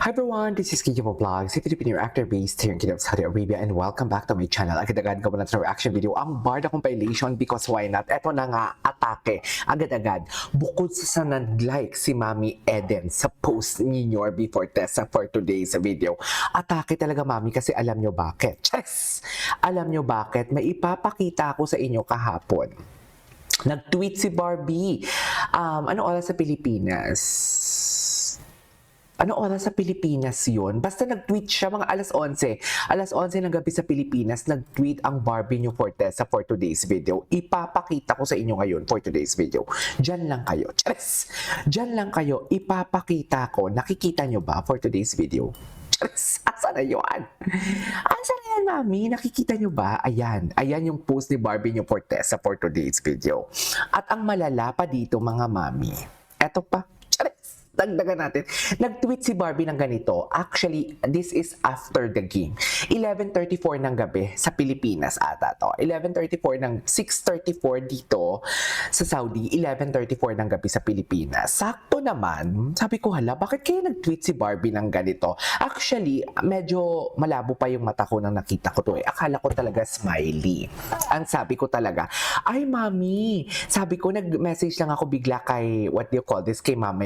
Hi everyone, this is Kiki Vlogs, a Filipino actor based here in Kingdom of Saudi Arabia, and welcome back to my channel. Agad-agad ko na reaction video ang Barda compilation because why not? Eto na nga, atake. Agad-agad. Bukod sa nag-like si Mami Eden sa post ninyo before Tessa for today's video. Atake talaga Mami kasi alam nyo bakit. Yes! Alam nyo bakit? May ipapakita ako sa inyo kahapon. Nag-tweet si Barbie. Ano oras sa Pilipinas? Ano oras sa Pilipinas yun? Basta nag-tweet siya mga alas 11. Alas 11 ng gabi sa Pilipinas, nag-tweet ang Barbie New Fortesa for today's video. Ipapakita ko sa inyo ngayon for today's video. Diyan lang kayo. Charis! Diyan lang kayo. Ipapakita ko. Nakikita nyo ba for today's video? Charis! Asa na yun? Asa na yan, Mami? Nakikita nyo ba? Ayan. Ayan yung post ni Barbie New Fortesa for today's video. At ang malala pa dito, mga Mami. Eto pa. Charis! Dagdagan natin. Nag-tweet si Barbie ng ganito. Actually, this is after the game. 11:34 ng gabi sa Pilipinas ata to. 11:34 ng 6:34 dito sa Saudi. 11:34 ng gabi sa Pilipinas. Sakto naman. Sabi ko, hala, bakit kaya nag-tweet si Barbie ng ganito? Actually, medyo malabo pa yung mata ko nang nakita ko to. Akala ko talaga smiley. Ang sabi ko talaga, ay mami, sabi ko, nag-message lang ako bigla kay, what do you call this, kay Ma'am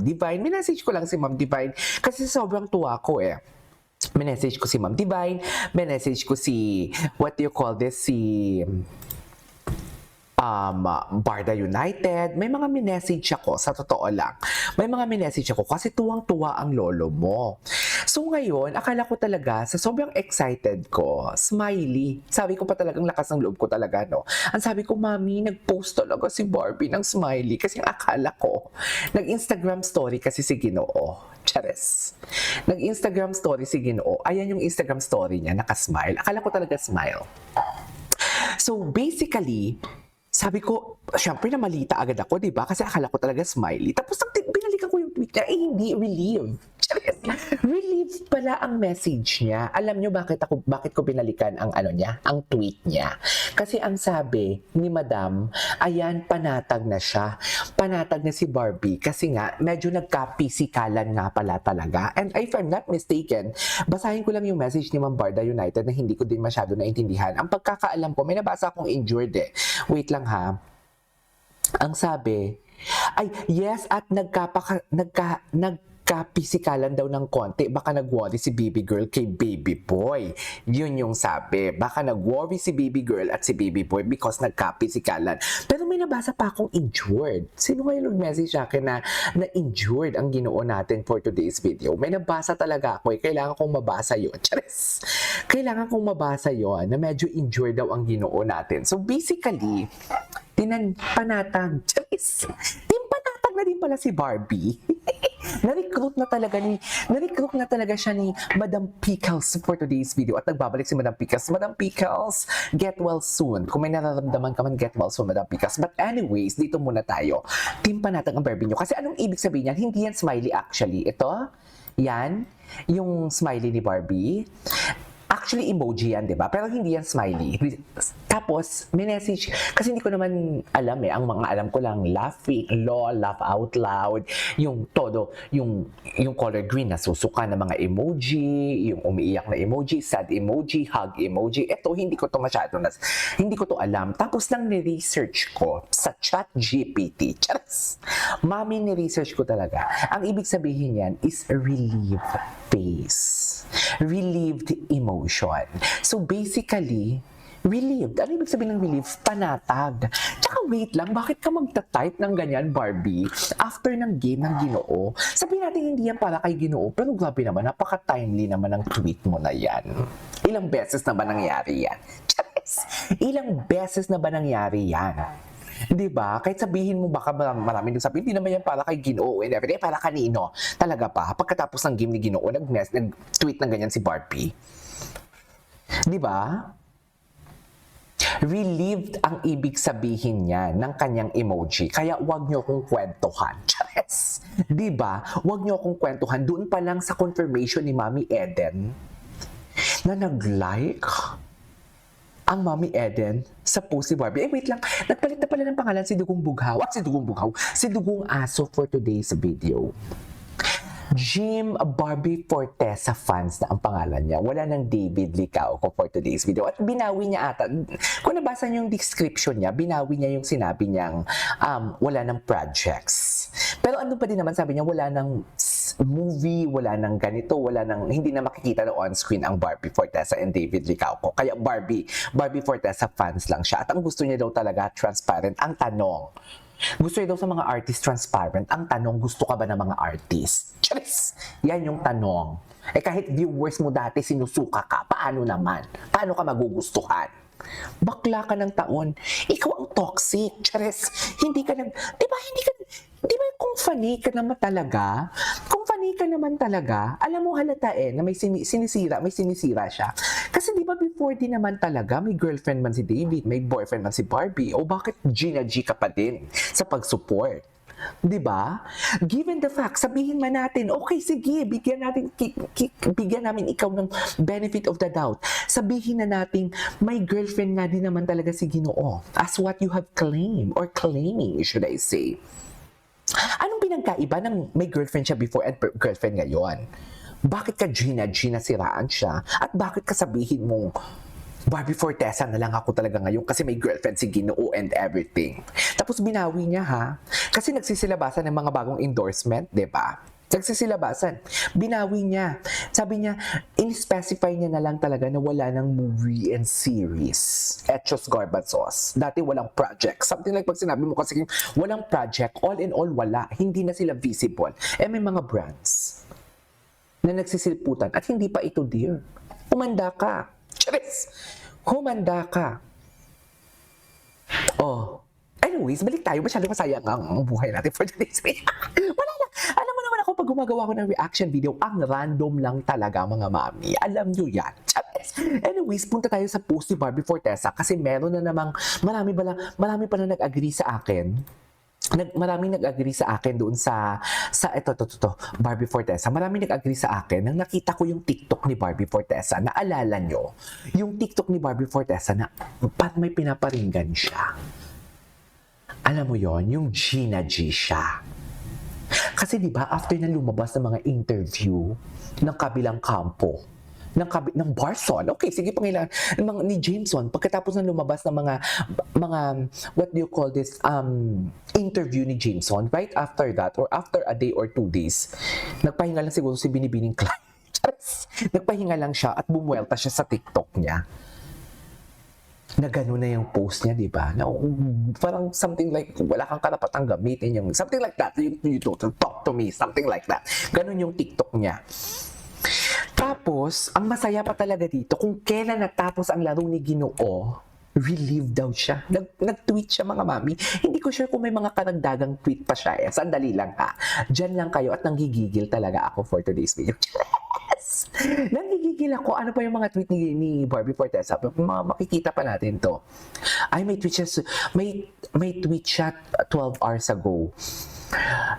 Divine. Minessage ko lang si Ma'am Divine kasi sobrang tuwa ko eh. Minessage ko si Ma'am Divine, minessage ko si, what do you call this, si Barda United. May mga minessage ako, sa totoo lang. May mga minessage ako kasi tuwang-tuwa ang lolo mo. So ngayon, akala ko talaga, sa sobrang excited ko, smiley. Sabi ko pa talagang lakas ng loob ko talaga, no? Ang sabi ko, Mami, nag-post talaga si Barbie ng smiley kasi akala ko, nag-Instagram story kasi si Ginoo. Chares. Nag-Instagram story si Ginoo. Ayan yung Instagram story niya, nakasmile. Akala ko talaga smile. So basically, sabi ko, syempre namalita agad ako, di ba? Kasi akala ko talaga smiley. Tapos binalikan ko yung tweet niya, hindi, relieved. Relieved pala ang message niya. Alam niyo bakit ko binalikan ang niya, ang tweet niya? Kasi ang sabi ni Madam, ayan, panatag na siya. Panatag na si Barbie kasi nga medyo nagka-pisikalan nga pala talaga. And if I'm not mistaken, basahin ko lang yung message ni Ma'am Barda United na hindi ko din masyado naintindihan. Ang pagkakaalam ko, may nabasa akong injured eh. Wait lang ha. Ang sabi, ay yes, at nagka-pisikalan daw ng konti, baka nag-worry si baby girl kay baby boy. Yun yung sabi. Baka nag-worry si baby girl at si baby boy because nagka-pisikalan. Pero may nabasa pa akong injured. Sino kayo nag-message sa akin na injured ang Ginoo natin for today's video? May nabasa talaga ako eh. Kailangan kong mabasa yun. Charis! Kailangan kong mabasa yun na medyo injured daw ang Ginoo natin. So basically, panatag. Charis! Panatag na din pala si Barbie. Na-recruit na talaga siya ni Madam Pickles for today's video. At nagbabalik si Madam Pickles. Madam Pickles, get well soon. Kung may nararamdaman ka man, get well soon, Madam Pickles. But anyways, dito muna tayo. Team panatag ang Barbie nyo. Kasi anong ibig sabihin yan? Hindi yan smiley actually. Ito, yan, yung smiley ni Barbie. Actually, emoji yan, di ba? Pero hindi yan smiley. Tapos, may message, kasi hindi ko naman alam eh. Ang mga alam ko lang, laughing, lol, laugh out loud, yung todo, yung color green na susuka ng mga emoji, yung umiiyak na emoji, sad emoji, hug emoji. Ito, hindi ko to alam. Tapos lang ni-research ko sa ChatGPT. Charas! Mami, ni-research ko talaga. Ang ibig sabihin yan is relieved face. Relieved emotion. So basically, relieved. Ano ibig sabihin ng relieved? Panatag. Tsaka wait lang, bakit ka magta-type ng ganyan, Barbie? After ng game ng Ginoo? Sabihin natin hindi yan para kay Ginoo, pero grabe naman, napaka-timely naman ang tweet mo na yan. Ilang beses na ba nangyari yan? Charis! Ilang beses na ba nangyari yan? Di ba? Kahit sabihin mo baka maraming sabihin, hindi naman yan para kay Ginoo and everything. Para kanino? Talaga pa? Pagkatapos ng game ni Ginoo, nag-tweet ng ganyan si Barbie. Di ba? Relieved ang ibig sabihin niya ng kanyang emoji. Kaya wag niyo kong kwentuhan. Chares! Di ba? Wag niyo kong kwentuhan. Doon pa lang sa confirmation ni Mami Eden na nag-like ang Mami Eden sa post si Barbie. Wait lang. Nagpalit na pala ng pangalan si Dugong Bughaw. Si Dugong Aso for today's video. Jim Barbie Fortesa fans na ang pangalan niya. Wala ng David Licao ko for today's video. At binawi niya ata, kung nabasa niyo yung description niya, binawi niya yung sinabi niyang wala ng projects. Pero ano pa din naman, sabi niya wala ng movie, wala ng ganito, wala ng, hindi na makikita na on-screen ang Barbie Fortesa and David Licao ko. Kaya Barbie Fortesa fans lang siya. At ang gusto niya daw talaga, transparent. Ang tanong, gusto niya daw sa mga artist transparent. Ang tanong, gusto ka ba ng mga artist? Charis! Yan yung tanong. Eh kahit viewers mo dati sinusuka ka, paano naman? Paano ka magugustuhan? Bakla ka ng taon. Ikaw ang toxic. Charis! Hindi ka nag... Di ba kung funny ka naman talaga? Kung funny ka naman talaga, alam mo halata na may sinisira siya. Kasi di ba before din naman talaga, may girlfriend man si David, may boyfriend man si Barbie, o bakit Gina G ka pa din sa pag-support? Di ba? Given the fact, sabihin man natin, okay, sige, bigyan namin ikaw ng benefit of the doubt. Sabihin na natin, may girlfriend nga din naman talaga si Ginoo, as what you have claimed, or claiming, should I say. Anong pinagkaiba ng may girlfriend siya before at girlfriend ngayon? Bakit ka Gina siraan siya? At bakit ka sabihin mo, Barbie Fortesa na lang ako talaga ngayon kasi may girlfriend si Ginoo and everything. Tapos binawi niya ha. Kasi nagsisilabasan ng mga bagong endorsement, di ba? Nagsisilabasan. Binawi niya. Sabi niya, in-specify niya na lang talaga na wala ng movie and series. Etchos Garbanzos. Dati walang project. Something like pag sinabi mo kasi walang project, all in all wala. Hindi na sila visible. Eh may mga brands na nagsisilputan at hindi pa ito dear. Humanda ka. Charis! Humanda ka. Oh. Anyways, balik tayo. Masyadong masayang ang buhay natin for today's video. Wala lang. Alam mo naman ako pag gumagawa ko ng reaction video, ang random lang talaga mga mami. Alam nyo yan. Charis! Anyways, punta tayo sa post ni Barbie Fortesa kasi meron na namang, marami pa na nag-agree sa akin. Maraming nag-agree sa akin doon sa Barbie Fortesa. Maraming nag-agree sa akin nang nakita ko yung TikTok ni Barbie Fortesa. Naalala nyo, yung TikTok ni Barbie Fortesa na parang may pinaparinggan siya. Alam mo yon, yung Gina G siya. Kasi di ba after na lumabas ng mga interview ng kabilang kampo, ng Barson. Okay, sige pangilan ni Jameson pagkatapos na lumabas ng mga what do you call this interview ni Jameson, right after that or after a day or 2 days, nagpahinga lang siguro si Binibining Clyde. Nagpahinga lang siya at bumuelta siya sa TikTok niya. Na gano'n na yung post niya, di ba? Na parang something like, wala kang karapatang gamitin yung, something like that, you talk to me, something like that. Gano'n yung TikTok niya. Tapos, ang masaya pa talaga dito, kung kailan natapos ang laro ni Ginoo, relieved daw siya. Nag-tweet siya mga mami. Hindi ko sure kung may mga karagdagang tweet pa siya. Sandali lang ha. Diyan lang kayo at nanggigigil talaga ako for today's video. Yes! Nanggigigil ako. Ano pa yung mga tweet ni Barbie Fortesa? Makikita pa natin to. Ay, may tweet siya. May tweet siya 12 hours ago.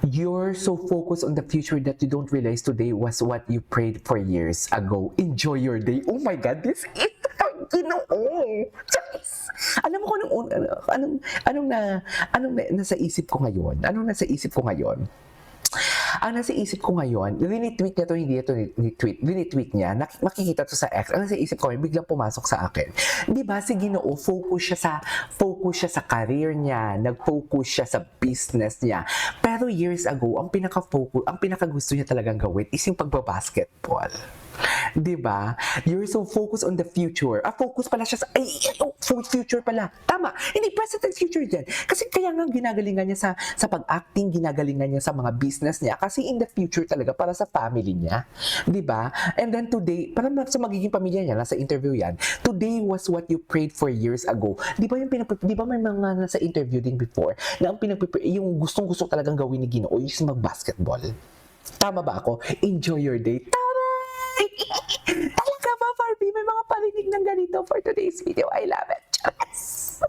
You're so focused on the future that you don't realize today was what you prayed for years ago. Enjoy your day. Oh my God, this is Ginoo. Alam mo kung anong nasa isip ko ngayon? Anong nasa isip ko ngayon? Ang nasa isip ko ngayon, rinitweet niya to, hindi ito rinitweet niya, makikita to sa X. Ang nasa isip ko ngayon, biglang pumasok sa akin. Di ba si Ginoo, focus siya sa career niya, nag-focus siya sa business niya. Pero years ago, ang pinaka-gusto niya talagang gawin is yung pagbabasketball. Diba? You're so focused on the future. Focus pala siya sa, future pala. Tama. Hindi, present and future din. Kasi kaya nga ginagalingan niya sa pag-acting, ginagalingan niya sa mga business niya. Kasi in the future talaga, para sa family niya. Diba? And then today, para sa magiging pamilya niya, nasa interview yan, today was what you prayed for years ago. Diba may mga nasa interview din before, na ang yung gustong-gusto talagang gawin ni Ginoo is mag-basketball. Tama ba ako? Enjoy your day. Talaga ba, Barbie? May mga parinig ng ganito for today's video. I love it. Yes!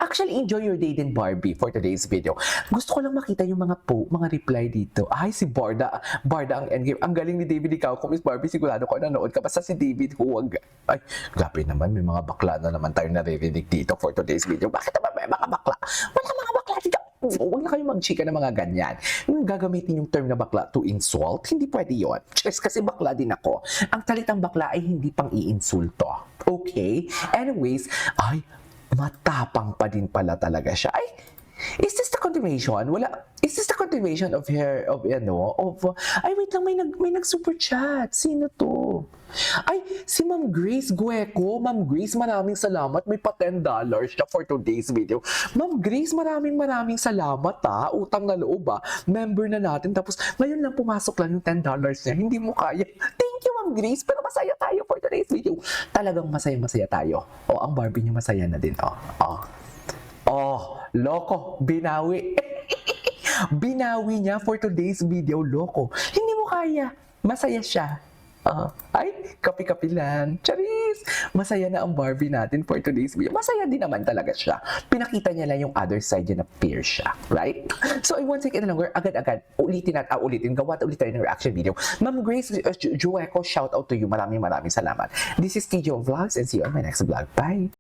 Actually, enjoy your day din, Barbie, for today's video. Gusto ko lang makita yung mga reply dito. Ay, si Barda ang endgame. Ang galing ni David ikaw. Kung Miss Barbie, sigurado ko nanood ka. Basta si David, huwag. Ay, grabe naman. May mga bakla na naman tayo naririnig dito for today's video. Bakit naman may mga bakla? Wala mga bakla dito. Huwag na kayo mag-chika ng mga ganyan. Yung gagamitin yung term na bakla to insult, hindi pwede yun. Just kasi bakla din ako. Ang talitang bakla ay hindi pang iinsulto. Okay? Anyways, ay, matapang pa din pala talaga siya. Ay, is this the continuation? Is this the continuation of her, ay wait lang, may nag-super chat. Sino to? Ay, si Ma'am Grace Gueco. Ma'am Grace, maraming salamat. May pa $10 siya for today's video. Ma'am Grace, maraming salamat ha. Utang na loob ha. Member na natin. Tapos, ngayon lang pumasok lang yung $10 niya. Hindi mo kaya. Thank you, Ma'am Grace. Pero masaya tayo for today's video. Talagang masaya tayo. O, ang Barbie niya masaya na din. Loko, binawi. Binawi niya for today's video, loko. Hindi mo kaya. Masaya siya. Ay, kapi-kapi lang. Charis! Masaya na ang Barbie natin for today's video. Masaya din naman talaga siya. Pinakita niya lang yung other side niya na peer siya. Right? So, I won't take it longer. Agad-agad, ulitin. Gawa ulit tayo ng reaction video. Ma'am Grace Jueco, shout out to you. Maraming salamat. This is TJ Vlogs and see you on my next vlog. Bye!